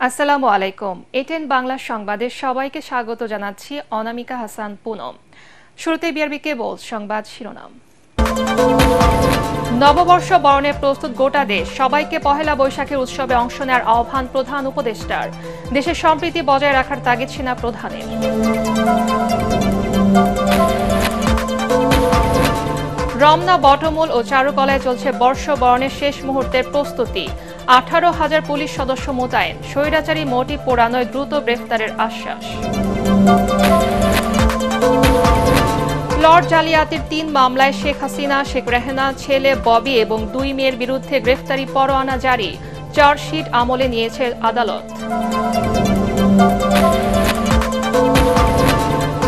আসসালামু আলাইকুম। এটেন বাংলা সংবাদে সবাইকে স্বাগত জানাচ্ছি অনামিকা হাসান পুনম। শুরুতে বিআরবি কেবল সংবাদ শিরোনাম। নববর্ষ বরণে প্রস্তুত গোটা দেশ, সবাইকে পহেলা বৈশাখের উৎসবে অংশ নেওয়ার আহ্বান প্রধান উপদেষ্টার। দেশের সম্প্রীতি বজায় রাখার তাগিদ সেনা প্রধানের। রমনা, বটমূল ও চারুকলায় চলছে বর্ষ বরণের শেষ মুহূর্তের প্রস্তুতি। 18,000 পুলিশ সদস্য মোতায়েন। স্বৈরাচারী মোটিভ পোড়ানোয় দ্রুত গ্রেফতারের আশ্বাস। প্লট জালিয়াতির 3 মামলায় শেখ হাসিনা, শেখ রেহানা, ছেলে ববি এবং 2 মেয়ের বিরুদ্ধে গ্রেফতারি পরোয়ানা জারি। চার্জশিট আমলে নিয়েছে আদালত।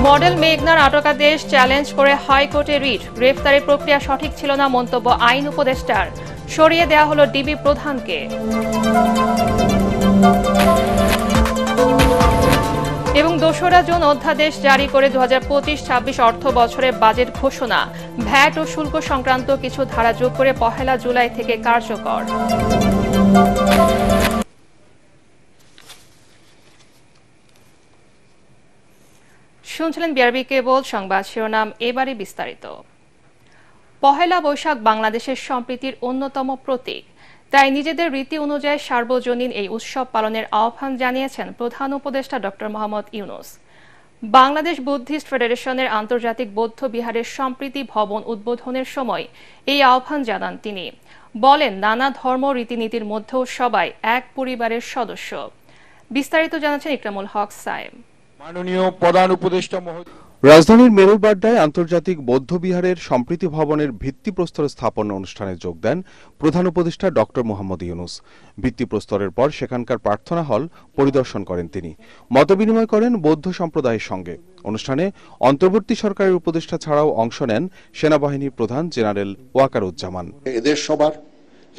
মডেল মেঘনার আটকাদেশ চ্যালেঞ্জ করে হাইকোর্টে রিট। গ্রেফতারের প্রক্রিয়া সঠিক ছিল না মন্তব্য আইন উপদেষ্টার। সরিয়ে দেওয়া হলো ডিবি প্রধানকে। এবং 2রা জুন অধ্যাদেশ জারি করে 2025-26 অর্থ বছরের বাজেট ঘোষণা। ভ্যাট ও শুল্ক সংক্রান্ত কিছু ধারা যোগ করে 1 জুলাই থেকে কার্যকর। শুনছিলেন বিআরবি কেবল সংবাদ শিরোনাম, এবারে বিস্তারিত। পহেলা বৈশাখ বাংলাদেশের সম্প্রীতির অন্যতম প্রতীক, তাই নিজেদের রীতি অনুযায়ী সার্বজনীন এই উৎসব পালনের আহ্বান জানিয়েছেন প্রধান উপদেষ্টা ডক্টর মোহাম্মদ ইউনূস। বাংলাদেশ বুদ্ধিস্ট ফেডারেশনের আন্তর্জাতিক বৌদ্ধ বিহারের সম্প্রীতি ভবন উদ্বোধনের সময় এই আহ্বান জানান তিনি। বলেন, নানা ধর্ম রীতিনীতির মধ্যেও সবাই এক পরিবারের সদস্য। বিস্তারিত জানাচ্ছেন ইকরামুল হক সায়েম। মাননীয় প্রধান উপদেষ্টা মহোদয়, রাজধানীর মেরুলবাড্ডায় আন্তর্জাতিক বৌদ্ধ বিহারের সম্প্রীতি ভবনের ভিত্তিপ্রস্তর স্থাপন অনুষ্ঠানে যোগ দেন প্রধান উপদেষ্টা ডক্টর মোহাম্মদ ইউনূস। ভিত্তিপ্রস্তরের পর সেখানকার প্রার্থনা হল পরিদর্শন করেন তিনি। মতবিনিময় করেন বৌদ্ধ সম্প্রদায়ের সঙ্গে। অনুষ্ঠানে অন্তর্বর্তী সরকারের উপদেষ্টা ছাড়াও অংশ নেন সেনাবাহিনীর প্রধান জেনারেল ওয়াকারুজ্জামান। এদেশ সবার,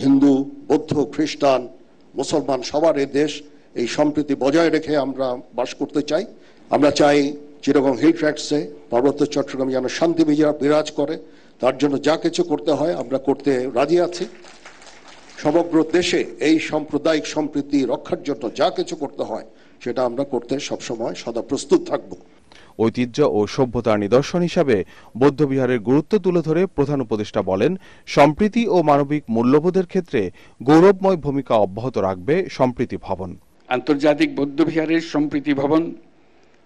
হিন্দু, বৌদ্ধ, খ্রিস্টান, মুসলমান সবার এ দেশ। এই সম্প্রীতি বজায় রেখে আমরা বাস করতে চাই। আমরা চাই চিটাগং হিল ট্র্যাক্টসে, পার্বত্য চট্টগ্রাম যেন শান্তি বিরাজ করে। তার জন্য যা কিছু করতে হয় আমরা করতে রাজি আছি। সমগ্র দেশে এই সাম্প্রদায়িক সম্প্রীতি রক্ষার জন্য যা কিছু করতে হয় সেটা আমরা করতে সবসময় সদা প্রস্তুত থাকব। ঐতিহ্য ও সভ্যতার নিদর্শন হিসাবে বৌদ্ধবিহারের গুরুত্ব তুলে ধরে প্রধান উপদেষ্টা বলেন, সম্প্রীতি ও মানবিক মূল্যবোধের ক্ষেত্রে গৌরবময় ভূমিকা অব্যাহত রাখবে সম্প্রীতি ভবন। আন্তর্জাতিক বৌদ্ধবিহারের সম্প্রীতি ভবন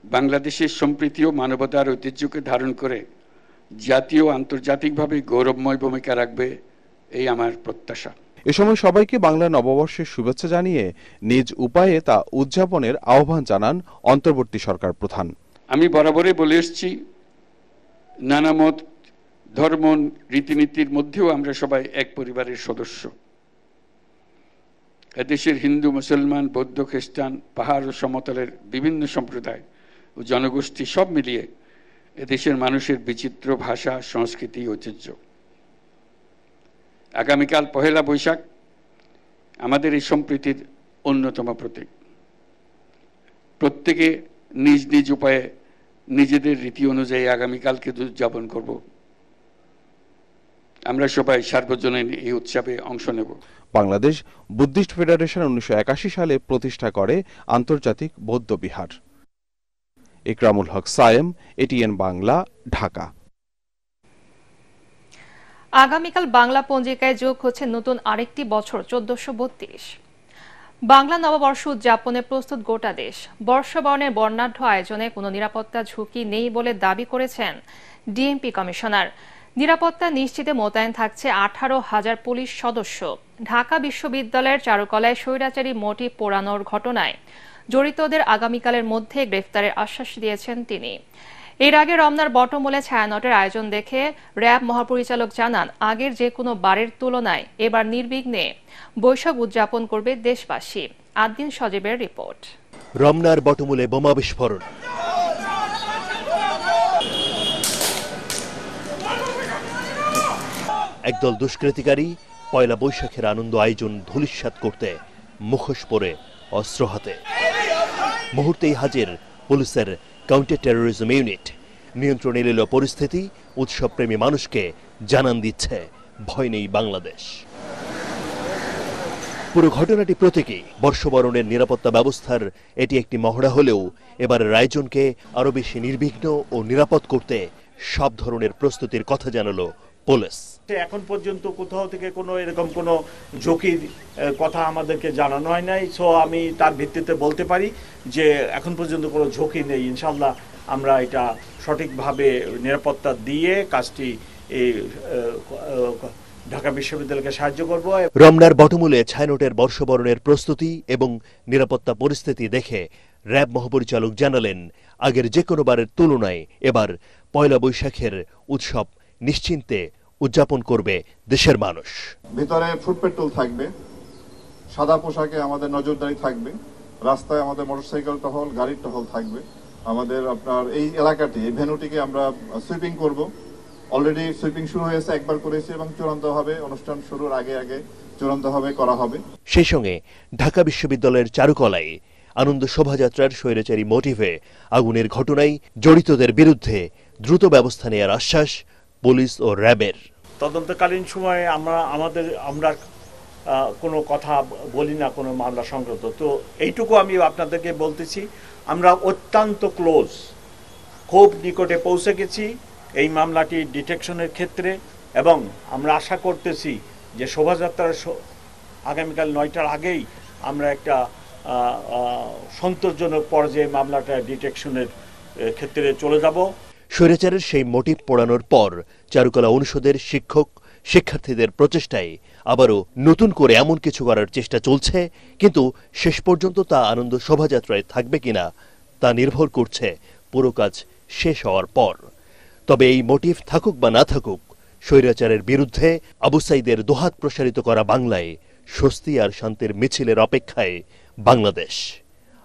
বাংলাদেশের সম্প্রীতি ও মানবতার ঐতিহ্যকে ধারণ করে জাতীয় ও আন্তর্জাতিকভাবে গৌরবময় ভূমিকা রাখবে, এই আমার প্রত্যাশা। এ সময় সবাইকে বাংলা নববর্ষের শুভেচ্ছা জানিয়ে নিজ উপায়ে তা উদযাপনের আহ্বান জানান অন্তর্বর্তী সরকার প্রধান। আমি বরাবরই বলে এসেছি, নানা মত, ধর্ম, রীতিনীতির মধ্যেও আমরা সবাই এক পরিবারের সদস্য। এদেশের হিন্দু, মুসলমান, বৌদ্ধ, খ্রিস্টান, পাহাড় ও সমতলের বিভিন্ন সম্প্রদায় ও জনগোষ্ঠী সব মিলিয়ে এদেশের মানুষের বিচিত্র ভাষা, সংস্কৃতি, ঐতিহ্য। আগামীকাল পহেলা বৈশাখ আমাদের এই সম্প্রীতির অন্যতম প্রতীক। প্রত্যেকে নিজ নিজ উপায়ে নিজেদের রীতি অনুযায়ী আগামীকালকে উদযাপন করব। আমরা সবাই সার্বজনীন এই উৎসবে অংশ নেব। বাংলাদেশ বুদ্ধিস্ট ফেডারেশন 1981 সালে প্রতিষ্ঠা করে আন্তর্জাতিক বৌদ্ধ বিহার। ইকরামুল হক সায়েম, এটিএন বাংলা, ঢাকা। আগামীকাল বাংলা পঞ্জিকায় যোগ হচ্ছে নতুন আরেকটি বছর, 1432। বাংলা নববর্ষ উদযাপনে প্রস্তুত গোটা দেশ। বর্ষবরণের বর্ণাঢ্য আয়োজনে কোনো নিরাপত্তা ঝুঁকি নেই বলে দাবি করেছেন ডিএমপি কমিশনার। নিরাপত্তা নিশ্চিতে মোতায়েন থাকছে 18,000 পুলিশ সদস্য। ঢাকা বিশ্ববিদ্যালয়ের চারুকলায় স্বৈরাচারী মোটিভ পোড়ানোর ঘটনায় জড়িতদের আগামীকালের মধ্যে গ্রেফতারের আশ্বাস দিয়েছেন তিনি। এর আগে রমনার বটমূলে ছায়ানটের আয়োজন দেখে র্যাব মহাপরিচালক জানান, আগের যে কোনো বারের তুলনায় এবার নির্বিঘ্নে বৈশাখ উদযাপন করবে দেশবাসী। আদ্দিন সজীবের রিপোর্ট। রমনার বটমূলে বোমা বিস্ফোরণ, একদল দুষ্কৃতিকারী পয়লা বৈশাখের আনন্দ আয়োজন ধূলিসাৎ করতে মুখোশ পরে, অস্ত্র হাতে। মুহূর্তেই হাজির পুলিশের কাউন্টার টেরোরিজম ইউনিট। নিয়ন্ত্রণে নিল পরিস্থিতি। উৎসবপ্রেমী মানুষকে জানান দিচ্ছে, ভয় নেই বাংলাদেশ। পুরো ঘটনাটি প্রতীকী। বর্ষবরণের নিরাপত্তা ব্যবস্থার এটি একটি মহড়া হলেও এবারের আয়োজনকে আরো বেশি নির্বিঘ্ন ও নিরাপদ করতে সব ধরনের প্রস্তুতির কথা জানালো পুলিশ। এখন পর্যন্ত কোথাও থেকে কোনো এরকম কোনো ঝুঁকির কথা আমাদেরকে জানানো হয় নাই। সো আমি তার ভিত্তিতে বলতে পারি যে এখন পর্যন্ত কোনো ঝুঁকি নেই। ইনশাল্লাহ আমরা এটা সঠিকভাবে নিরাপত্তা দিয়ে কাজটি ঢাকা বিশ্ববিদ্যালয়কে সাহায্য করব। রমনার বটমূলে ছায়ানটের বর্ষবরণের প্রস্তুতি এবং নিরাপত্তা পরিস্থিতি দেখে র্যাব মহাপরিচালক জানালেন, আগের যে কোনো বারের তুলনায় এবার পয়লা বৈশাখের উৎসব নিশ্চিন্তে উদযাপন করবে দেশের মানুষ। ভিতরে ফুড পেট্রোল থাকবে, সাদা পোশাকে আমাদের নজরদারি থাকবে, রাস্তায় আমাদের মোটরসাইকেল টহল, গাড়ির টহল থাকবে। আমাদের আপনার এই এলাকাটি, এই ভেন্যুটিকে আমরা সুইপিং করব। অলরেডি সুইপিং শুরু হয়েছে, একবার করেছি এবং চূড়ান্তভাবে অনুষ্ঠান শুরুর আগে চূড়ান্তভাবে করা হবে। সেই সঙ্গে ঢাকা বিশ্ববিদ্যালয়ের চারুকলায় আনন্দ শোভাযাত্রার স্বৈরাচারী মোটিভে আগুনের ঘটনায় জড়িতদের বিরুদ্ধে দ্রুত ব্যবস্থা নেওয়ার আশ্বাস পুলিশ ও র্যাবের। তদন্তকালীন সময়ে আমরা কোনো কথা বলি না কোনো মামলা সংক্রান্ত। তো এইটুকু আমি আপনাদেরকে বলতেছি, আমরা অত্যন্ত ক্লোজ, খুব নিকটে পৌঁছে গেছি এই মামলাটি ডিটেকশনের ক্ষেত্রে, এবং আমরা আশা করতেছি যে শোভাযাত্রার আগামীকাল ৯টার আগেই আমরা একটা সন্তোষজনক পর্যায়ে মামলাটা ডিটেকশনের ক্ষেত্রে চলে যাব। স্বৈরাচারের সেই মোটিভ পোড়ানোর পর চারুকলা অনুষদের শিক্ষক শিক্ষার্থীদের প্রচেষ্টায় আবারও নতুন করে এমন কিছু করার চেষ্টা চলছে, কিন্তু শেষ পর্যন্ত তা আনন্দ শোভাযাত্রায় থাকবে কিনা তা নির্ভর করছে পুরো কাজ শেষ হওয়ার পর। তবে এই মোটিভ থাকুক বা না থাকুক, স্বৈরাচারের বিরুদ্ধে আবু সাইদের দোহাত প্রসারিত করা বাংলায় স্বস্তি আর শান্তির মিছিলের অপেক্ষায় বাংলাদেশ।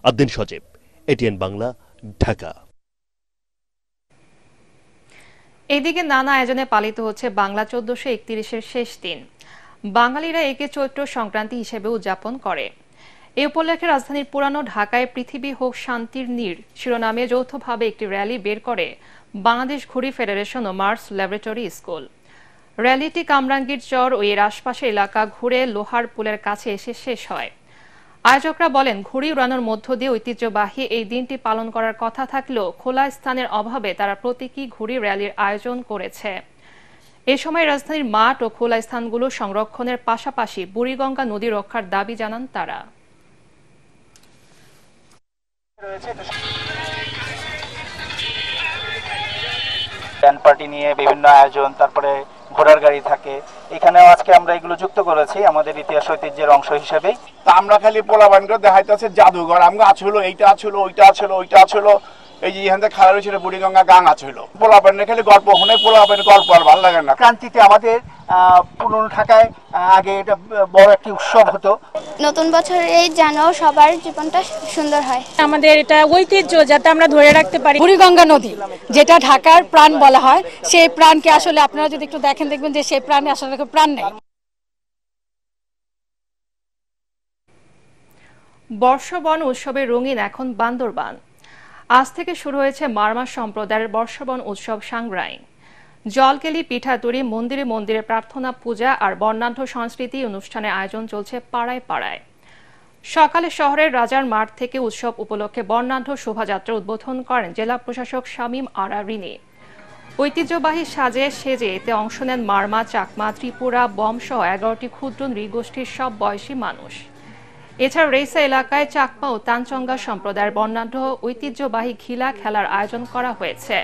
আদ্দিন সজীব, এটিএন বাংলা, ঢাকা। এদিকে নানা আয়োজনে পালিত হচ্ছে বাংলা 1431-এর শেষ দিন। বাঙালিরা একে চৈত্র সংক্রান্তি হিসেবে উদযাপন করে। এ উপলক্ষে রাজধানীর পুরানো ঢাকায় পৃথিবী হোক শান্তির নীড় শিরোনামে যৌথভাবে একটি র্যালি বের করে বাংলাদেশ ঘুড়ি ফেডারেশন ও মার্স ল্যাবরেটরি স্কুল। র্যালিটি কামরাঙ্গীর চর ও এর আশপাশের এলাকা ঘুরে লোহার পুলের কাছে এসে শেষ হয়। আয়োজকরা বলেন, ঘুড়ি উড়ানোর মধ্য দিয়ে ঐতিহ্যবাহী এই দিনটি পালন করার কথা থাকলেও খোলা স্থানের অভাবে তারা প্রতীকী ঘুড়ি র্যালির আয়োজন করেছে। এ সময় রাজধানীর মাঠ ও খোলা স্থানগুলো সংরক্ষণের পাশাপাশি বুড়িগঙ্গা নদী রক্ষার দাবি জানান তারা। ব্যান্ড পার্টি নিয়ে বিভিন্ন আয়োজন, তারপরে ঘোড়ার গাড়ি থাকে, এখানেও আজকে আমরা এগুলো যুক্ত করেছি আমাদের ইতিহাস ঐতিহ্যের অংশ হিসেবে। আমরা খালি পোলাবানকে দেখাইতেছে জাদুঘর, আমরা আছিল এইটা আছিল ওইটা আছিল ওইটা আছিল, এই যে এখান থেকে খাড়া রয়েছিল বুড়িগঙ্গা গাং আছিল। পোলাবানের খালি গল্প শুনে, পোলাবানের গল্প আর ভালো লাগে না। ক্রান্তিতে আমাদের পুরনো ঢাকায় আগে এটা বড় একটি উৎসব হতো। নতুন বছরে যেন সবার জীবনটা সুন্দর হয়। আমাদের এটা ঐতিহ্য যাতে আমরা ধরে রাখতে পারি। বুড়িগঙ্গা নদী যেটা ঢাকার প্রাণ বলা হয়, সেই প্রাণকে আসলে আপনারা যদি একটু দেখেন দেখবেন যে সেই প্রাণে আসলে প্রাণ নেই। বর্ষবরণ উৎসবের রঙিন এখন বান্দরবান। আজ থেকে শুরু হয়েছে মারমা সম্প্রদায়ের বর্ষবরণ উৎসব সাংগ্রাই। জলকেলি, পিঠাতুরি, মন্দিরে মন্দিরে প্রার্থনা, পূজা আর বর্ণাঢ্য সংস্কৃতি অনুষ্ঠানের আয়োজন চলছে পাড়ায় পাড়ায়। সকালে শহরের রাজার মাঠ থেকে উৎসব উপলক্ষে বর্ণাঢ্য শোভাযাত্রা উদ্বোধন করেন জেলা প্রশাসক শামীম আরা রিনি। ঐতিহ্যবাহী সাজে সেজে এতে অংশ নেন মারমা, চাকমা, ত্রিপুরা, বম সহ 11টি ক্ষুদ্র নৃগোষ্ঠীর সব বয়সী মানুষ। এছাড়া রেইসা এলাকায় চাকমা ও তানচঙ্গা সম্প্রদায়ের বর্ণাঢ্য ঐতিহ্যবাহী ঘিলা খেলার আয়োজন করা হয়েছে।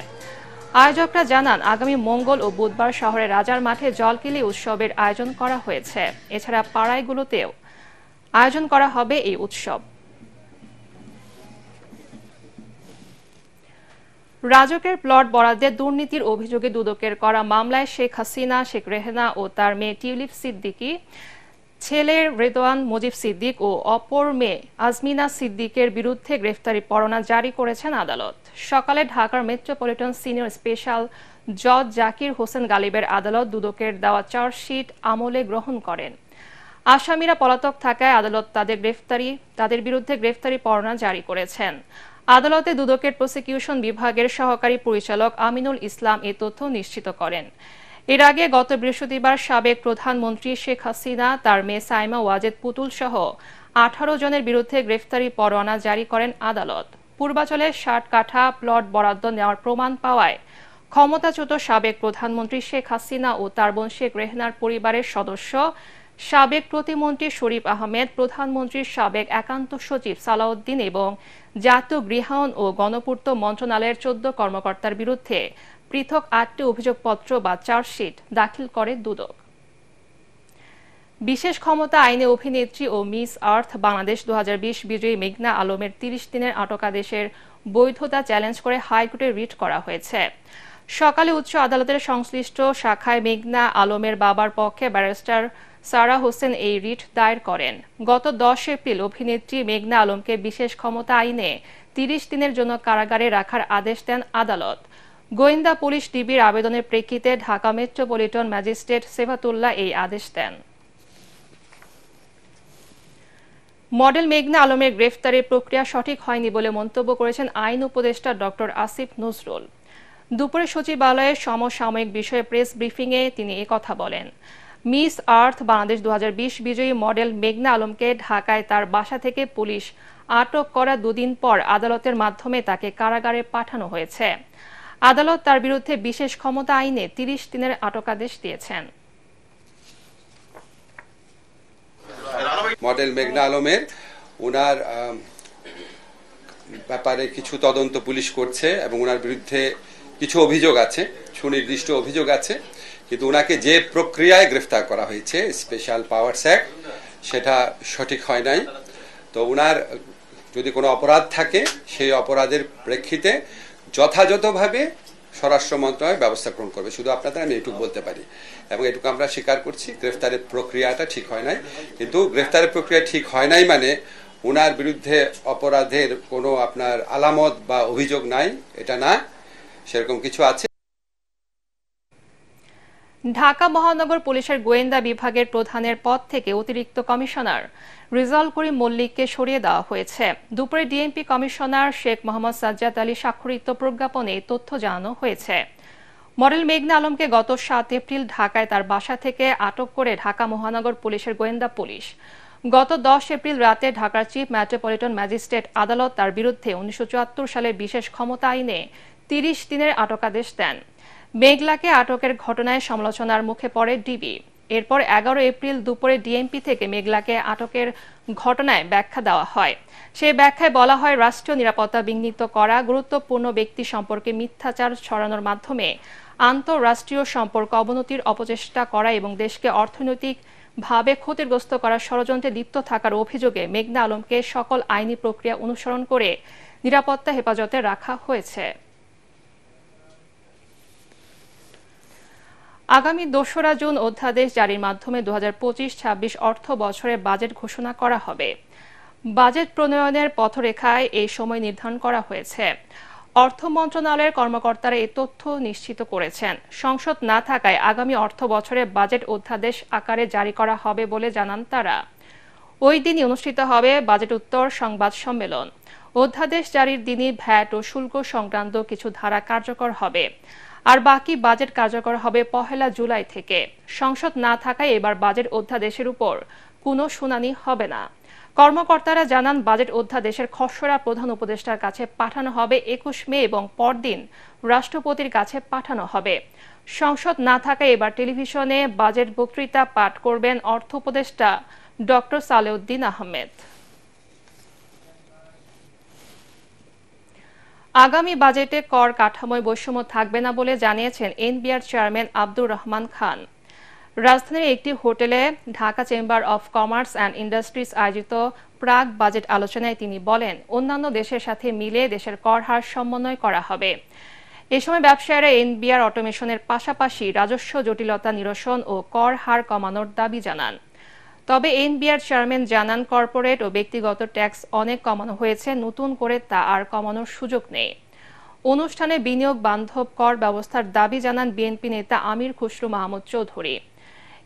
আয়োজকরা জানান, আগামী মঙ্গল ও বুধবার শহরের রাজার মাঠে জলকেলি উৎসবের আয়োজন করা হয়েছে। এছাড়া পাড়ায়গুলোতেও আয়োজন করা হবে এই উৎসব। রাজকের প্লট বরাদ্দে দুর্নীতির অভিযোগে দুদকের করা মামলায় শেখ হাসিনা, শেখ রেহেনা ও তার মেয়ে টিউলিপ সিদ্দিকী, ছেলের রেদওয়ান মুজিব সিদ্দিক ও অপর মেয়ে আজমিনা সিদ্দিকের বিরুদ্ধে গ্রেফতারি পরোয়ানা জারি করেছেন আদালত। সকালে ঢাকার মেট্রোপলিটন সিনিয়র স্পেশাল জজ জাকির হোসেন গালিবের আদালত দুদকের দেওয়া চার্জশিট আমলে গ্রহণ করেন। আসামিরা পলাতক থাকায় আদালত তাদের বিরুদ্ধে গ্রেফতারি পরোয়ানা জারি করেছেন। আদালতে দুদকের প্রসিকিউশন বিভাগের সহকারী পরিচালক আমিনুল ইসলাম এ তথ্য নিশ্চিত করেন। এর আগে গত বৃহস্পতিবার সাবেক প্রধানমন্ত্রী শেখ হাসিনা তার মেয়ে সাইমা ওয়াজেদ পুতুল সহ 18 জনের বিরুদ্ধে গ্রেফতারি পরোয়ানা জারি করেন আদালত। পূর্বাচলে 60 কাঠা প্লট বরাদ্দ নেওয়ার প্রমাণ পাওয়ায় ক্ষমতাচ্যুত সাবেক প্রধানমন্ত্রী শেখ হাসিনা ও তার বোন শেখ রেহনার পরিবারের সদস্য সাবেক প্রতিমন্ত্রী শরীফ আহমেদ, প্রধানমন্ত্রীর সাবেক একান্ত সচিব সালাউদ্দিন এবং জাতীয় গৃহায়ন ও গণপূর্ত মন্ত্রণালয়ের 14 কর্মকর্তার বিরুদ্ধে পৃথক 8টি অভিযোগপত্র বা চার্জশিট দাখিল করে দুদক। বিশেষ ক্ষমতা আইনে অভিনেত্রী ও মিস আর্থ বাংলাদেশ 2020 বিজয়ী মেঘনা আলমের 30 দিনের আটকাদেশের বৈধতা চ্যালেঞ্জ করে হাইকোর্টে রিট করা হয়েছে। সকালে উচ্চ আদালতের সংশ্লিষ্ট শাখায় মেঘনা আলমের বাবার পক্ষে ব্যারিস্টার সারা হোসেন এই রিট দায়ের করেন। গত 10 এপ্রিল অভিনেত্রী মেঘনা আলমকে বিশেষ ক্ষমতা আইনে 30 দিনের জন্য কারাগারে রাখার আদেশ দেন আদালত। গোয়েন্দা পুলিশ ডিবির আবেদনের প্রেক্ষিতে ঢাকা মেট্রোপলিটন ম্যাজিস্ট্রেট সেফাতুল্লাহ এই আদেশ দেন। মডেল মেঘনা আলমের গ্রেফতারের প্রক্রিয়া সঠিক হয়নি বলে মন্তব্য করেছেন আইন উপদেষ্টা ডক্টর আসিফ নজরুল। দুপুরে সচিবালয়ের সমসাময়িক বিষয়ে প্রেস ব্রিফিংয়ে তিনি একথা বলেন। মিস আর্থ বাংলাদেশ 2020 বিজয়ী মডেল মেঘনা আলমকে ঢাকায় তার বাসা থেকে পুলিশ আটক করা 2 দিন পর আদালতের মাধ্যমে তাকে কারাগারে পাঠানো হয়েছে। আদালত তার বিরুদ্ধে বিশেষ ক্ষমতা আইনে 30 দিনের আটকাদেশ দিয়েছেন। মডেল মেঘনা আলমের ওনার ব্যাপারে কিছু তদন্ত পুলিশ করছে এবং ওনার বিরুদ্ধে কিছু অভিযোগ আছে, সুনির্দিষ্ট অভিযোগ আছে, কিন্তু ওনাকে যে প্রক্রিয়ায় গ্রেফতার করা হয়েছে স্পেশাল পাওয়ারস অ্যাক্ট সেটা সঠিক হয় নাই। তো ওনার যদি কোনো অপরাধ থাকে সেই অপরাধের প্রেক্ষিতে যথাযথভাবে স্বরাষ্ট্র মন্ত্রণালয় ব্যবস্থা গ্রহণ করবে। শুধু আপনাদের আমি এটুকু বলতে পারি এবং এটুকু আমরা স্বীকার করছি, গ্রেফতারের প্রক্রিয়াটা ঠিক হয় নাই। কিন্তু গ্রেফতারের প্রক্রিয়া ঠিক হয় নাই মানে ওনার বিরুদ্ধে অপরাধের কোনো আপনার আলামত বা অভিযোগ নাই এটা না, সেরকম কিছু আছে। ঢাকা মহানগর পুলিশের গোয়েন্দা বিভাগের প্রধানের পদ থেকে অতিরিক্ত কমিশনার রিজাল করিম মল্লিককে সরিয়ে দেওয়া হয়েছে। দুপুরে ডিএমপি কমিশনার শেখ মোহাম্মদ সাজ্জাদ আলী স্বাক্ষরিত প্রজ্ঞাপনে তথ্য জানানো হয়েছে। মডেল মেঘনা আলমকে গত 7 এপ্রিল ঢাকায় তার বাসা থেকে আটক করে ঢাকা মহানগর পুলিশের গোয়েন্দা পুলিশ। গত 10 এপ্রিল রাতে ঢাকার চিফ মেট্রোপলিটন ম্যাজিস্ট্রেট আদালত তার বিরুদ্ধে 1974 সালের বিশেষ ক্ষমতা আইনে 30 দিনের আটকাদেশ দেন। মেঘলাকে আটকের ঘটনায় সমালোচনার মুখে পড়ে ডিবি। এরপর 11 এপ্রিল দুপুরে ডিএমপি থেকে মেঘলাকে আটকের ঘটনায় ব্যাখ্যা দেওয়া হয়। সেই ব্যাখ্যায় বলা হয়, রাষ্ট্রীয় নিরাপত্তা বিঘ্নিত করা, গুরুত্বপূর্ণ ব্যক্তি সম্পর্কে মিথ্যাচার ছড়ানোর মাধ্যমে আন্তঃরাষ্ট্রীয় সম্পর্ক অবনতির অপচেষ্টা করা এবং দেশকে অর্থনৈতিকভাবে ক্ষতিগ্রস্ত করার ষড়যন্ত্রে লিপ্ত থাকার অভিযোগে মেঘনা আলমকে সকল আইনি প্রক্রিয়া অনুসরণ করে নিরাপত্তা হেফাজতে রাখা হয়েছে। আগামী 2রা জুন অধ্যাদেশ জারির মাধ্যমে 2025-26 অর্থ বছরের বাজেট ঘোষণা করা হবে। বাজেট প্রণয়নের পথরেখায় এই সময় নির্ধারণ করা হয়েছে। অর্থ মন্ত্রণালয়ের কর্মকর্তারা এই তথ্য নিশ্চিত করেছেন। সংসদ না থাকায় আগামী অর্থ বছরের বাজেট অধ্যাদেশ আকারে জারি করা হবে বলে জানান তারা। ওই দিনই অনুষ্ঠিত হবে বাজেট উত্তর সংবাদ সম্মেলন। অধ্যাদেশ জারির দিনই ভ্যাট ও শুল্ক সংক্রান্ত কিছু ধারা কার্যকর হবে, আর বাকি বাজেট কার্যকর হবে 1 জুলাই থেকে। সংসদ না থাকায় এবার বাজেট অধ্যাদেশের উপর কোনো শুনানি হবে না। কর্মকর্তারা জানান, বাজেট অধ্যাদেশের খসড়া প্রধান উপদেষ্টার কাছে পাঠানো হবে 21 মে এবং পরদিন রাষ্ট্রপতির কাছে পাঠানো হবে। সংসদ না থাকায় এবার টেলিভিশনে বাজেট বক্তৃতা পাঠ করবেন অর্থ উপদেষ্টা ডক্টর সালেউদ্দিন আহমেদ। আগামী বাজেটে কর কাঠামোয় বৈষম্য থাকবে না বলে জানিয়েছেন এনবিআর চেয়ারম্যান আব্দুর রহমান খান। রাজধানীর একটি হোটেলে Dhaka chamber of commerce and industries আয়োজিত প্রাক বাজেট আলোচনায় তিনি বলেন, অন্যান্য দেশের সাথে মিলে দেশের কর হার সমন্বয় করা হবে। এ সময় ব্যবসায়ীরা এনবিআর অটোমেশনের পাশাপাশি রাজস্ব জটিলতা নিরসন ও কর হার কমানোর দাবি জানান। তবে এনবিআর চেয়ারম্যান জানান, কর্পোরেট ও ব্যক্তিগত ট্যাক্স অনেক কমানো হয়েছে, নতুন করে তা আর কমানোর সুযোগ নেই। অনুষ্ঠানে বিনিয়োগ বান্ধব কর ব্যবস্থার দাবি জানান বিএনপি নেতা আমির খুসরু মাহমুদ চৌধুরী।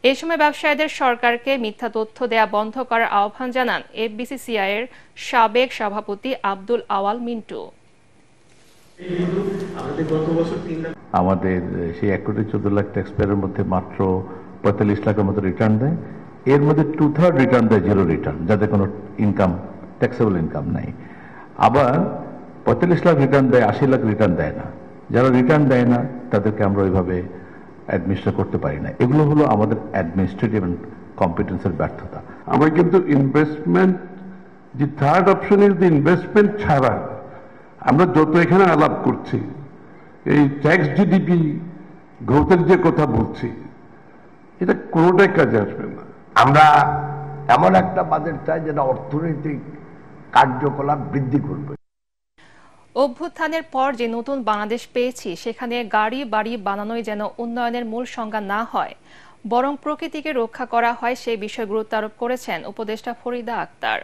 এ সময় ব্যবসায়ীদের সরকারকে মিথ্যা তথ্য দেয়া বন্ধ করার আহ্বান জানান এফবিসিসিআই এর সাবেক সভাপতি আব্দুল আওয়াল মিন্টু। আমাদের সেই 1 কোটি 14 লাখ ট্যাক্স পেয়ারের মধ্যে মাত্র 45 লাখের মতো রিটার্ন দেয়। এর মধ্যে 2/3 রিটার্ন দেয় জিরো রিটার্ন, যাদের কোনো ইনকাম, ট্যাক্সেবল ইনকাম নাই। আবার 45 লাখ রিটার্ন দেয়, 80 লাখ রিটার্ন দেয় না। যারা রিটার্ন দেয় না তাদেরকে আমরা ওইভাবে অ্যাডমিনিস্ট্রেট করতে পারি না। এগুলো হলো আমাদের অ্যাডমিনিস্ট্রেটিভ কম্পিটেন্সের ব্যর্থতা। আমরা কিন্তু ইনভেস্টমেন্ট, যে third option is the investment ছাড়া আমরা যত এখানে আলাপ করছি, এই ট্যাক্স জিডিপি গ্রোথের যে কথা বলছি, এটা কোনোটাই কাজে আসবে না। আমরা এমন একটা বাজেট চাই যেটা অর্থনৈতিক কার্যকলাপ বৃদ্ধি করবে। অভ্যুত্থানের পর যে নতুন বাংলাদেশ পেয়েছি, সেখানে গাড়ি বাড়ি বানানোই যেন উন্নয়নের মূল সংজ্ঞা না হয়, বরং প্রকৃতিকে রক্ষা করা হয়, সেই বিষয়ে গুরুত্ব আরোপ করেছেন উপদেষ্টা ফরিদা আক্তার।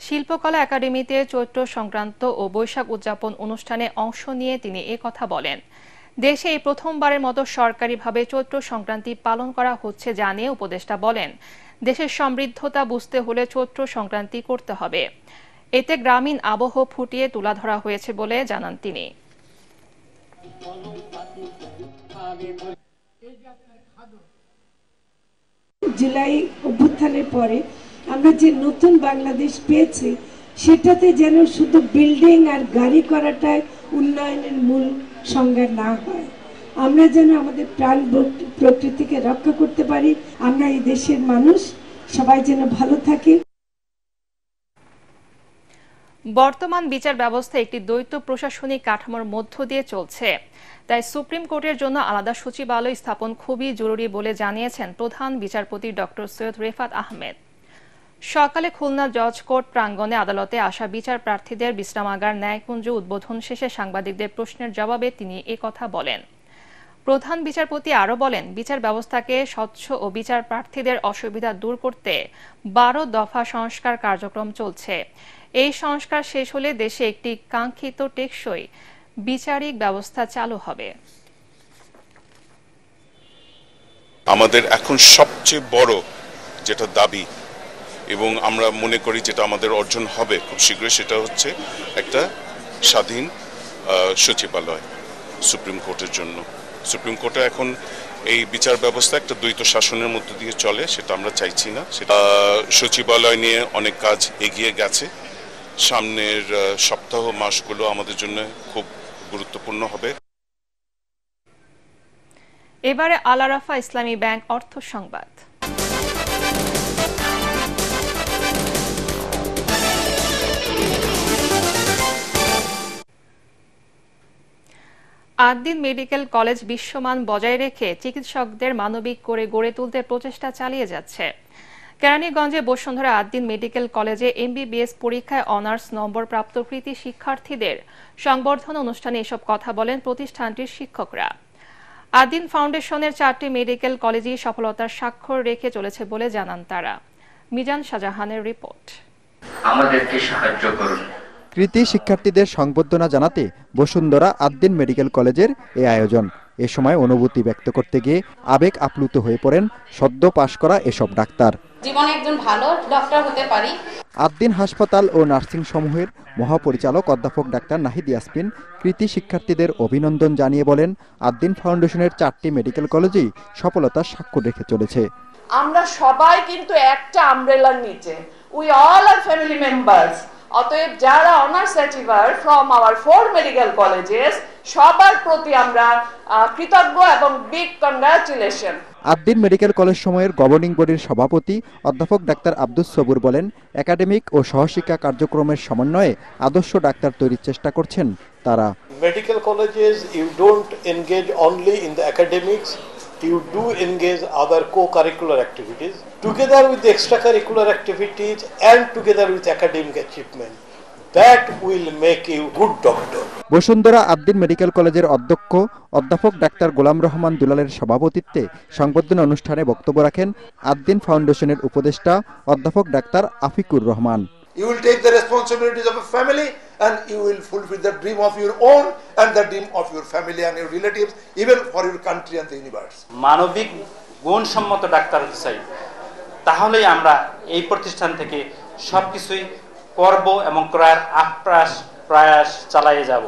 শিল্পকলা একাডেমিতে চৈত্র সংক্রান্ত ও বৈশাখ উদযাপন অনুষ্ঠানে অংশ নিয়ে তিনি কথা বলেন। দেশে এই প্রথমবারের মতো সরকারিভাবে চৈত্র সংক্রান্তি পালন করা হচ্ছে জানিয়ে উপদেষ্টা বলেন, দেশের সমৃদ্ধতা বুঝতে হলে চৈত্র সংক্রান্তি করতে হবে। এতে গ্রামীণ আবহ ফুটিয়ে তুলে ধরা হয়েছে বলে জানান তিনি। জুলাই অভ্যুত্থানের পরে আমরা যে নতুন বাংলাদেশ পেয়েছি, সেটাতে যেন শুধু বিল্ডিং আর গাড়ি করাটাই উন্নয়নের মূল সংজ্ঞা না হয়। আমরা যেন আমাদের প্রাণ প্রকৃতিকে রক্ষা করতে পারি, আমরা এই দেশের মানুষ সবাই যেন ভালো থাকি। বর্তমান বিচার ব্যবস্থা একটি দ্বৈত প্রশাসনিক কাঠামোর মধ্য দিয়ে চলছে, তাই সুপ্রিম কোর্টের জন্য আলাদা সচিবালয় স্থাপন খুবই জরুরি বলে জানিয়েছেন প্রধান বিচারপতি ডক্টর সৈয়দ রেফাত আহমেদ। সকালে খুলনা জজ কোর্ট প্রাঙ্গণে আদালতে আসা বিচার প্রার্থীদের বিশ্রামাগার ন্যায়কুঞ্জ উদ্বোধন শেষে সাংবাদিকদের প্রশ্নের জবাবে তিনি কথা বলেন। প্রধান বিচারপতি আরও বলেন, বিচার ব্যবস্থাকে স্বচ্ছ ও বিচার প্রার্থীদের অসুবিধা দূর করতে 12 দফা সংস্কার কার্যক্রম চলছে। এই সংস্কার শেষ হলে দেশে একটি কাঙ্ক্ষিত টেকসই বিচারিক ব্যবস্থা চালু হবে। আমাদের এখন সবচেয়ে বড় যেটা দাবি এবং আমরা মনে করি যেটা আমাদের অর্জন হবে খুব শীঘ্রই, সেটা হচ্ছে একটা স্বাধীন সচিবালয় সুপ্রিম কোর্টের জন্য। সুপ্রিম কোর্টে এখন এই বিচার ব্যবস্থা একটা দ্বৈত শাসনের মধ্য দিয়ে চলে, সেটা আমরা চাইছি না। সেটা সচিবালয় নিয়ে অনেক কাজ এগিয়ে গেছে। সামনের সপ্তাহ মাসগুলো আমাদের জন্য খুব গুরুত্বপূর্ণ হবে। এবারে আল আরাফা ইসলামী ব্যাংক অর্থ সংবাদ। আদ্দিন মেডিকেল কলেজ বিশ্বমান বজায় রেখে চিকিৎসকদের মানবিক করে গড়ে তুলতে প্রচেষ্টা চালিয়ে যাচ্ছে। কেরানীগঞ্জে বসুন্ধরা আদ্দিন মেডিকেল কলেজে এমবিবিএস পরীক্ষায় অনার্স নম্বর প্রাপ্ত কৃতি শিক্ষার্থীদের সংবর্ধনা অনুষ্ঠানে এসব কথা বলেন প্রতিষ্ঠানটির শিক্ষকরা। আদ্দিন ফাউন্ডেশনের 4টি মেডিকেল কলেজই সফলতার স্বাক্ষর রেখে চলেছে বলে জানান তারা। মিজান শাহজাহানের রিপোর্ট। আমাদেরকে সাহায্য করুন। কৃতি শিক্ষার্থীদের সংবর্ধনা জানাতে বসুন্ধরা আদ্দিন মেডিকেল কলেজের এই আয়োজন। এ সময় অনুভূতি ব্যক্ত করতে গিয়ে আবেগ আপ্লুত হয়ে পড়েন সদ্য পাশ করা এসব ডাক্তার। জীবনে একজন ভালো ডক্টর হতে পারি। আদ্দিন হাসপাতাল ও নার্সিং সমূহের মহাপরিচালক অধ্যাপক ডাক্তার নাহিদ ইয়াসমিন কৃতি শিক্ষার্থীদের অভিনন্দন জানিয়ে বলেন, আদ্দিন ফাউন্ডেশনের 4টি মেডিকেল কলেজেই সফলতার স্বাক্ষর রেখে চলেছে। আমরা সবাই কিন্তু একটা আমব্রেলার নিচে, we all are family members. অতএব যারা honours achiever from our 4 medical colleges, সবার প্রতি আমরা কৃতজ্ঞ এবং big congratulation. Ad-din medical college সময়ের গভর্নিং বডির সভাপতি অধ্যাপক ডাক্তার আব্দুস সবুর বলেন, একাডেমিক ও সহশিক্ষা কার্যক্রমের সমন্বয়ে আদর্শ ডাক্তার তৈরির চেষ্টা করছেন তারা। Medical colleges you don't engage only in the academics, you do engage other co-curricular activities together with the extracurricular activities and together with academic achievement. That will make you good doctor. Bashundhara Ad-din medical কলেজের অধ্যক্ষ অধ্যাপক doctor গোলাম রহমান দুলালের সভাপতিত্বে সংবর্ধনা অনুষ্ঠানে বক্তব্য রাখেন আদ্দিন ফাউন্ডেশনের উপদেষ্টা অধ্যাপক doctor Afiqur Rahman. You will take the responsibilities of a family and you will fulfill the dream of your own and the dream of your family and your relatives, even for your country and the universe. মানবিক গুণসম্মত doctor হতে চাই, তাহলেই আমরা এই প্রতিষ্ঠান থেকে সবকিছুই করব এবং ক্রয়ের প্রয়াস চালিয়ে যাব।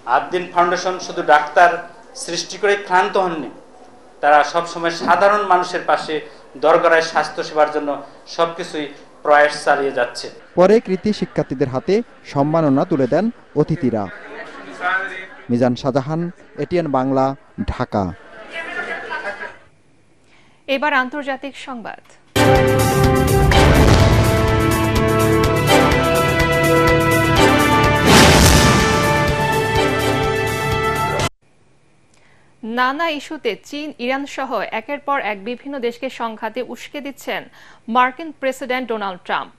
আদ্দিন ফাউন্ডেশন শুধু ডাক্তার সৃষ্টি করে ক্লান্ত হননি, তারা সবসময় সাধারণ মানুষের পাশে দরকারের স্বাস্থ্য সেবার জন্য সবকিছুই প্রয়াস চালিয়ে যাচ্ছে। পরে কৃতি শিক্ষার্থীদের হাতে সম্মাননা তুলে দেন অতিথিরা। মিজান শাহজাহান, এটিএন বাংলা, ঢাকা। এবার আন্তর্জাতিক সংবাদ। নানা ইস্যুতে চীন, ইরান সহ একের পর এক বিভিন্ন দেশকে সংঘাতে উস্কে দিচ্ছেন মার্কিন প্রেসিডেন্ট ডোনাল্ড ট্রাম্প।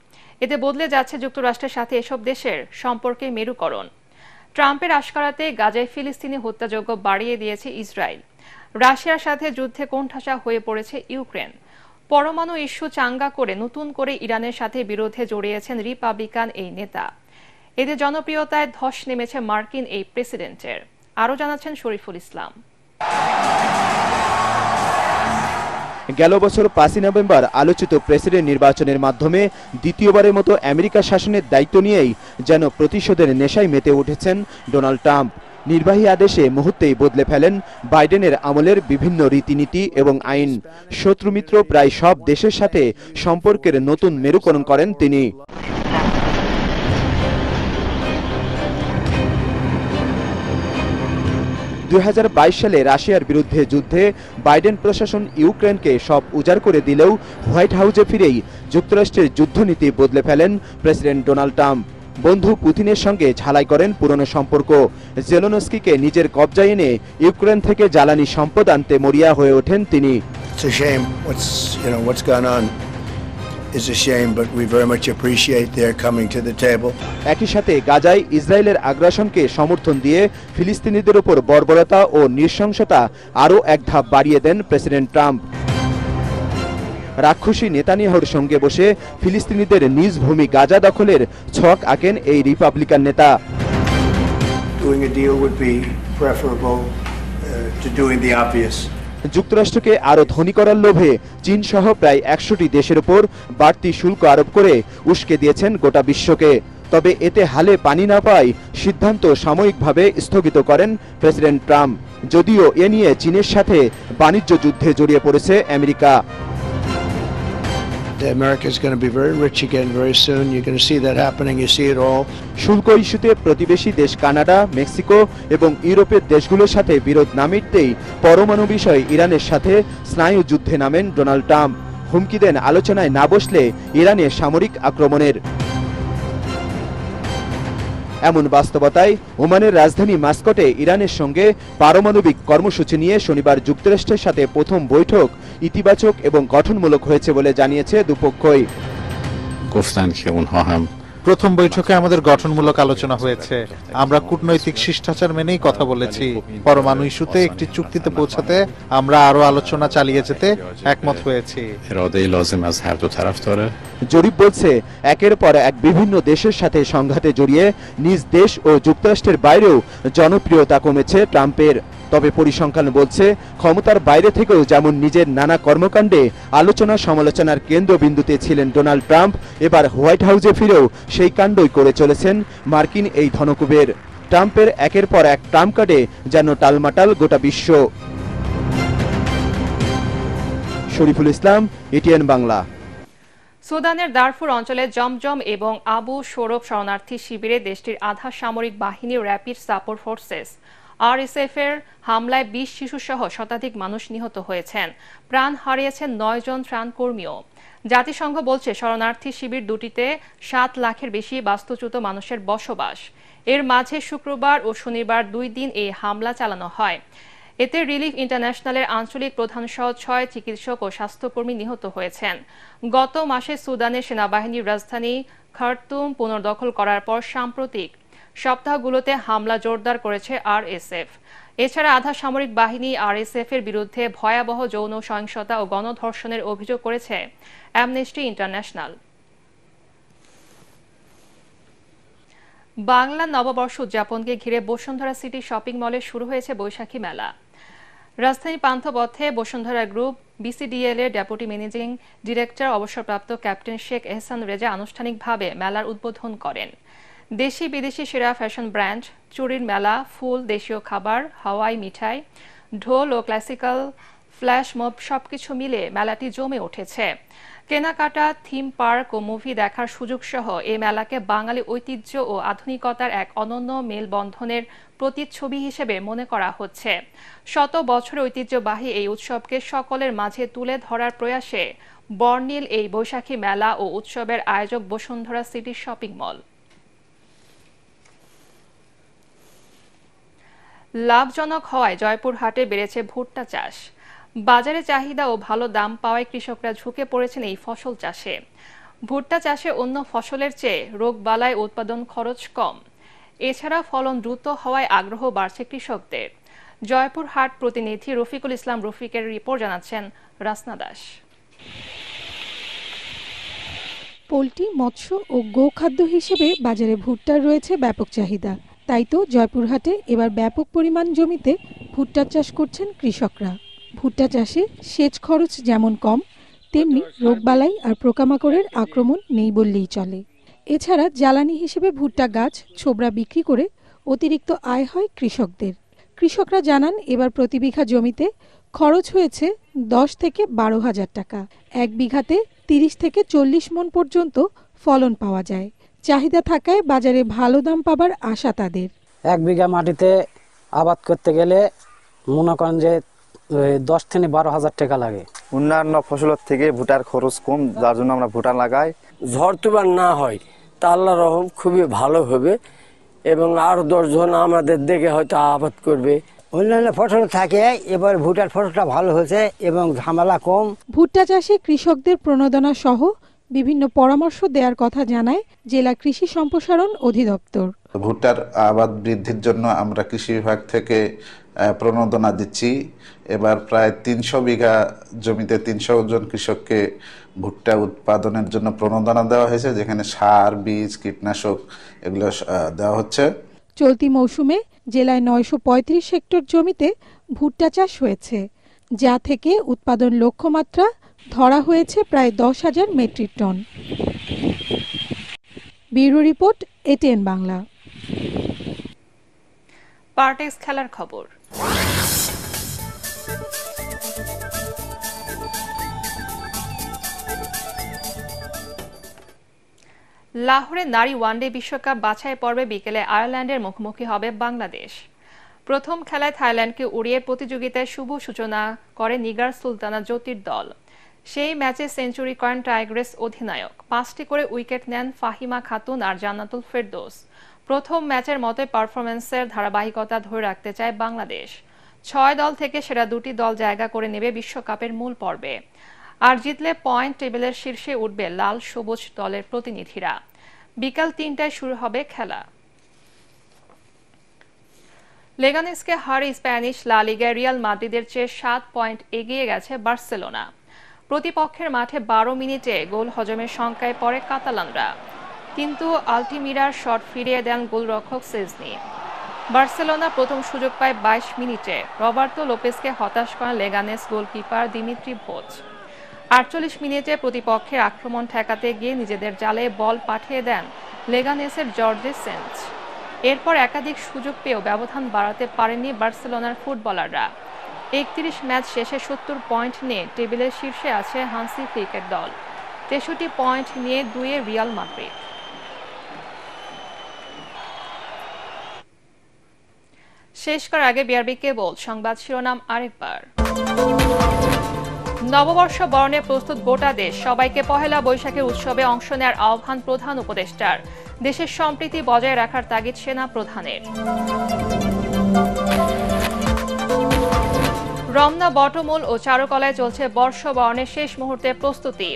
এতে বদলে যাচ্ছে যুক্তরাষ্ট্রের সাথে এসব দেশের সম্পর্কে মেরুকরণ। ট্রাম্পের আশকারাতে গাজায় ফিলিস্তিনি হত্যাযজ্ঞ বাড়িয়ে দিয়েছে ইসরায়েল। রাশিয়ার সাথে যুদ্ধে কোণঠাসা হয়ে পড়েছে ইউক্রেন। পরমাণু ইস্যু চাঙ্গা করে নতুন করে ইরানের সাথে বিরোধে জড়িয়েছেন রিপাবলিকান এই নেতা। এতে জনপ্রিয়তায় ধস নেমেছে মার্কিন এই প্রেসিডেন্টের। আরও জানাচ্ছেন শরীফুল ইসলাম। গেল বছর 5 নভেম্বর আলোচিত প্রেসিডেন্ট নির্বাচনের মাধ্যমে দ্বিতীয়বারের মতো আমেরিকা শাসনের দায়িত্ব নিয়েই যেন প্রতিশোধের নেশায় মেতে উঠেছেন ডোনাল্ড ট্রাম্প। নির্বাহী আদেশে মুহূর্তেই বদলে ফেলেন বাইডেনের আমলের বিভিন্ন রীতিনীতি এবং আইন। শত্রুমিত্র প্রায় সব দেশের সাথে সম্পর্কের নতুন মেরুকরণ করেন তিনি। 2022 সালে রাশিয়ার বিরুদ্ধে যুদ্ধে বাইডেন প্রশাসন ইউক্রেনকে সব উজাড় করে দিলেও হোয়াইট হাউসে ফিরেই যুক্তরাষ্ট্রের যুদ্ধনীতি বদলে ফেলেন প্রেসিডেন্ট ডোনাল্ড ট্রাম্প। বন্ধু পুতিনের সঙ্গে ঝালাই করেন পুরনো সম্পর্ক। জেলেনস্কিকে নিজের কবজায় এনে ইউক্রেন থেকে জ্বালানি সম্পদ আনতে মরিয়া হয়ে ওঠেন তিনি। একই সাথে গাজায় ইসরায়েলের আগ্রাসনকে সমর্থন দিয়ে ফিলিস্তিনিদের উপর বর্বরতা ও নৃশংসতা আরও এক ধাপ বাড়িয়ে দেন প্রেসিডেন্ট ট্রাম্প। রাক্ষসী নেতানিয়াহুর সঙ্গে বসে ফিলিস্তিনিদের নিজ ভূমি গাজা দখলের ছক আঁকেন এই রিপাবলিকান নেতা। যুক্তরাষ্ট্রকে আরো ধনী করার লোভে চীন সহ প্রায় 100টি দেশের উপর বাড়তি শুল্ক আরোপ করে উস্কে দিয়েছেন গোটা বিশ্বকে। তবে এতে হালে পানি না পায় সিদ্ধান্ত সাময়িকভাবে স্থগিত করেন প্রেসিডেন্ট ট্রাম্প। যদিও এ নিয়ে চীনের সাথে বাণিজ্য যুদ্ধে জড়িয়ে পড়েছে আমেরিকা। শুল্ক ইস্যুতে প্রতিবেশী দেশ কানাডা, মেক্সিকো এবং ইউরোপের দেশগুলোর সাথে বিরোধ না মিটতেই পরমাণু বিষয়ে ইরানের সাথে স্নায়ু যুদ্ধে নামেন ডোনাল্ড ট্রাম্প। হুমকি দেন আলোচনায় না বসলে ইরানে সামরিক আক্রমণের। এমন বাস্তবতায় ওমানের রাজধানী মাস্কটে ইরানের সঙ্গে পারমাণবিক কর্মসূচি নিয়ে শনিবার যুক্তরাষ্ট্রের সাথে প্রথম বৈঠক ইতিবাচক এবং গঠনমূলক হয়েছে বলে জানিয়েছে দুপক্ষই। প্রথম বৈঠকে আমাদের গঠনমূলক আলোচনা হয়েছে। আমরা কূটনৈতিক শিষ্টাচার মেনেই কথা বলেছি। পরমাণু ইস্যুতে একটি চুক্তিতে পৌঁছাতে আমরা আরো আলোচনা চালিয়ে যেতে একমত হয়েছি। জরিপ বলছে একের পর এক বিভিন্ন দেশের সাথে সংঘাতে জড়িয়ে নিজ দেশ ও যুক্তরাষ্ট্রের বাইরেও জনপ্রিয়তা কমেছে ট্রাম্পের। তবে পরিসংখ্যান বলছে ক্ষমতার বাইরে থেকেও যেমন নিজের নানা কর্মকাণ্ডে আলোচনা সমালোচনার কেন্দ্রবিন্দুতে ছিলেন ডোনাল্ড ট্রাম্প, এবার হোয়াইট হাউসে ফিরেও সেই কাণ্ডই করে চলেছেন মার্কিন এই ধনকুবের। ট্রাম্পের একের পর এক ট্রাম্প কার্ডে যেন টালমাটাল গোটা বিশ্ব। শরীফুল ইসলাম, এটিএন বাংলা। সুদানের দারফুর অঞ্চলে জমজম এবং আবু শোরক শরণার্থী শিবিরে দেশটির আধা সামরিক বাহিনী র্যাপিড সাপোর্ট ফোর্সেস RSF এর হামলায় 20 শিশুসহ শতাধিক মানুষ নিহত হয়েছেন। প্রাণ হারিয়েছেন 9 জন ত্রাণকর্মীও। জাতিসংঘ বলছে শরণার্থী শিবির দুটিতে 7 লাখের বেশি বাস্তুচ্যুত মানুষের বসবাস। এর মাঝে শুক্রবার ও শনিবার 2 দিন এই হামলা চালানো হয়। এতে রিলিফ ইন্টারন্যাশনালের আঞ্চলিক প্রধানসহ 6 চিকিৎসক ও স্বাস্থ্যকর্মী নিহত হয়েছেন। গত মাসে সুদানের সেনাবাহিনীর রাজধানী খার্তুম পুনর্দখল করার পর সাম্প্রতিক সপ্তাহগুলোতে হামলা জোরদার করেছে RSF। এছাড়া আধা সামরিক বাহিনী RSF এর বিরুদ্ধে ভয়াবহ যৌন সহিংসতা ও গণধর্ষণের অভিযোগ করেছে অ্যামনেস্টি ইন্টারন্যাশনাল। বাংলা নববর্ষ উদযাপনকে ঘিরে বসুন্ধরা সিটি শপিং মলে শুরু হয়েছে বৈশাখী মেলা। রাজধানী পান্থপথে বসুন্ধরা গ্রুপ BCDL এর ডেপুটি ম্যানেজিং ডিরেক্টর অবসরপ্রাপ্ত ক্যাপ্টেন শেখ এহসান রেজা আনুষ্ঠানিকভাবে মেলার উদ্বোধন করেন। দেশি বিদেশি সেরা ফ্যাশন ব্র্যান্ড, চুরির মেলা, ফুল, দেশীয় খাবার, হাওয়াই মিঠাই, ঢোল ও ক্লাসিক্যাল ফ্ল্যাশ মব সবকিছু মিলে মেলাটি জমে উঠেছে। কেনাকাটা, থিম পার্ক ও মুভি দেখার সুযোগ সহ এই মেলাকে বাঙালি ঐতিহ্য ও আধুনিকতার এক অনন্য মেলবন্ধনের প্রতিচ্ছবি হিসেবে মনে করা হচ্ছে। শত বছরের ঐতিহ্যবাহী এই উৎসবকে সকলের মাঝে তুলে ধরার প্রয়াসে বর্ণিল এই বৈশাখী মেলা ও উৎসবের আয়োজক বসুন্ধরা সিটি শপিং মল। লাভজনক হওয়ায় জয়পুরহাটে বেড়েছে ভুট্টা চাষ। বাজারে চাহিদা ও ভালো দাম পাওয়ায় কৃষকরা ঝুঁকে পড়েছেন এই ফসল চাষে। ভুট্টা চাষে অন্য ফসলের চেয়ে রোগবালাই উৎপাদন খরচ কম। এছাড়া ফলন দ্রুত হওয়ায় আগ্রহ বাড়ছে কৃষকদের। জয়পুরহাট প্রতিনিধি রফিকুল ইসলাম রফিকের রিপোর্ট জানাচ্ছেন রাসনা দাস। পোল্ট্রি, মৎস্য ও গোখাদ্য হিসেবে বাজারে ভুট্টার রয়েছে ব্যাপক চাহিদা। তাই তো জয়পুরহাটে এবার ব্যাপক পরিমাণ জমিতে ভুট্টা চাষ করছেন কৃষকরা। ভুট্টা চাষে সেচ খরচ যেমন কম, তেমনি রোগবালাই আর পোকামাকড়ের আক্রমণ নেই বললেই চলে। এছাড়া জ্বালানি হিসেবে ভুট্টা গাছ ছোবড়া বিক্রি করে অতিরিক্ত আয় হয় কৃষকদের। কৃষকরা জানান, এবার প্রতি বিঘা জমিতে খরচ হয়েছে 10 থেকে 12,000 টাকা। 1 বিঘাতে 30 থেকে 40 মণ পর্যন্ত ফলন পাওয়া যায়। চাহিদা থাকায় বাজারে ভালো দাম পাবার আশা তাদের। 1 বিঘা মাটিতে আবাদ করতে গেলে মনে করেন যে 10 থেকে 12,000 টাকা লাগে। অন্যান্য ফসলের থেকে ভুট্টার খরচ কম, যার জন্য আমরা ভুট্টা লাগাই। ঝড় তুফান না হয় তা আল্লাহর রহম খুবই ভালো হবে এবং আর 10 জন আমাদের দেখে হয়তো আবাদ করবে। অন্যান্য ফসল থাকে, এবার ভুট্টার ফসলটা ভালো হয়েছে এবং ঝামেলা কম। ভুট্টা চাষে কৃষকদের প্রণোদনা সহ বিভিন্ন পরামর্শ দেওয়ার কথা জানায় জেলা কৃষি সম্প্রসারণ অধিদপ্তর। ভুট্টার আবাদ বৃদ্ধির জন্য আমরা কৃষি বিভাগ থেকে প্রণোদনা দিচ্ছি। এবার প্রায় 300 বিঘা জমিতে 300 জন কৃষককে ভুট্টা উৎপাদনের জন্য প্রণোদনা দেওয়া হয়েছে, যেখানে সার, বীজ, কীটনাশক এগুলো দেওয়া হচ্ছে। চলতি মৌসুমে জেলায় 935 হেক্টর জমিতে ভুট্টা চাষ হয়েছে, যা থেকে উৎপাদন লক্ষ্যমাত্রা ধরা হয়েছে প্রায় 10,000 metric ton. Bureau report, ATN Bangla. Partex খেলার খবর। লাহোরে নারী ওয়ানডে বিশ্বকাপ বাছাই পর্বে বিকেলে আয়ারল্যান্ডের মুখোমুখি হবে বাংলাদেশ। প্রথম খেলায় থাইল্যান্ডকে উড়িয়ে প্রতিযোগিতায় শুভ সূচনা করে নিগার সুলতানা জ্যোতির দল। সেই ম্যাচে সেঞ্চুরি করেন টাইগ্রেস অধিনায়ক। 5টি করে উইকেট নেন ফাহিমা খাতুন আর জান্নাতুল ফেরদৌস। প্রথম ম্যাচের মতোই পারফরম্যান্সের ধারাবাহিকতা ধরে রাখতে চায় বাংলাদেশ। 6 দল থেকে সেরা 2টি দল জায়গা করে নেবে বিশ্বকাপের মূল পর্বে। আর জিতলে পয়েন্ট টেবিলের শীর্ষে উঠবে লাল সবুজ দলের প্রতিনিধিরা। বিকাল 3টায় শুরু হবে খেলা। লেগানেসকে হারে স্প্যানিশ লা লিগায় রিয়াল মাদ্রিদের চেয়ে 7 পয়েন্ট এগিয়ে গেছে বার্সেলোনা। প্রতিপক্ষের মাঠে 12 মিনিটে গোল হজমের শঙ্কায় পড়ে কাতালানরা, কিন্তু আলটিমিরার শট ফিরিয়ে দেন গোলরক্ষক সেজনি। বার্সেলোনা প্রথম সুযোগ পায় 22 মিনিটে। রবার্তো লোপেসকে হতাশ করেন লেগানেস গোলকিপার দিমিত্রি ভোজ। 48 মিনিটে প্রতিপক্ষের আক্রমণ ঠেকাতে গিয়ে নিজেদের জালে বল পাঠিয়ে দেন লেগানেসের জর্জে সেন্স। এরপর একাধিক সুযোগ পেয়েও ব্যবধান বাড়াতে পারেননি বার্সেলোনার ফুটবলাররা। 31 ম্যাচ শেষে 70 পয়েন্ট নিয়ে টেবিলের শীর্ষে আছে হান্সি ফ্লিকের দল। 63 পয়েন্ট নিয়ে 2-এ রিয়াল মাদ্রিদ। শেষ করার আগে বিআরবি কেবল সংবাদ শিরোনাম আরেকবার। নববর্ষ বরণে প্রস্তুত গোটা দেশ। সবাইকে পহেলা বৈশাখের উৎসবে অংশ নেওয়ার আহ্বান প্রধান উপদেষ্টার। দেশের সম্প্রীতি বজায় রাখার তাগিদ সেনা প্রধানের। রমনা, বটমূল ও চারুকলায় চলছে বর্ষবরণের শেষ মুহূর্তে প্রস্তুতি।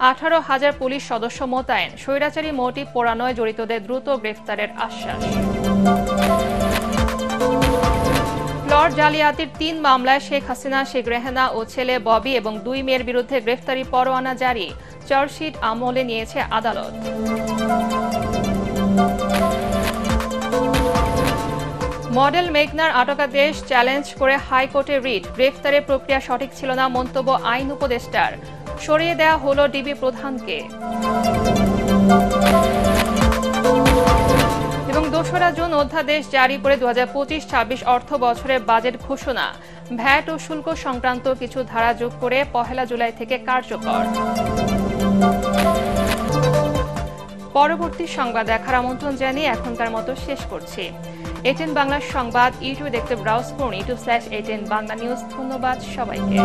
18,000 পুলিশ সদস্য মোতায়েন। স্বৈরাচারী মোটিভ পোড়ানোয় জড়িতদের দ্রুত গ্রেফতারের আশ্বাস। প্লট জালিয়াতির 3 মামলায় শেখ হাসিনা, শেখ রেহানা ও ছেলে ববি এবং 2 মেয়ের বিরুদ্ধে গ্রেফতারি পরোয়ানা জারি। চার্জশিট আমলে নিয়েছে আদালত। মডেল মেঘনার আটকাদেশ চ্যালেঞ্জ করে হাইকোর্টে রিট। গ্রেফতারের প্রক্রিয়া সঠিক ছিল না মন্তব্য আইন উপদেষ্টার। সরিয়ে দেওয়া হলো ডিবি প্রধানকে। দোসরা জুন অধ্যাদেশ জারি করে 2025-26 অর্থ বছরের বাজেট ঘোষণা। ভ্যাট ও শুল্ক সংক্রান্ত কিছু ধারা যোগ করে 1 জুলাই থেকে কার্যকর। পরবর্তী সংবাদ দেখার আমন্ত্রণ জানিয়ে এখনকার মতো শেষ করছি। ATN বাংলার সংবাদ ইউটিউবে দেখতে ব্রাউজ করুন youtube/ATN বাংলা নিউজ। ধন্যবাদ সবাইকে।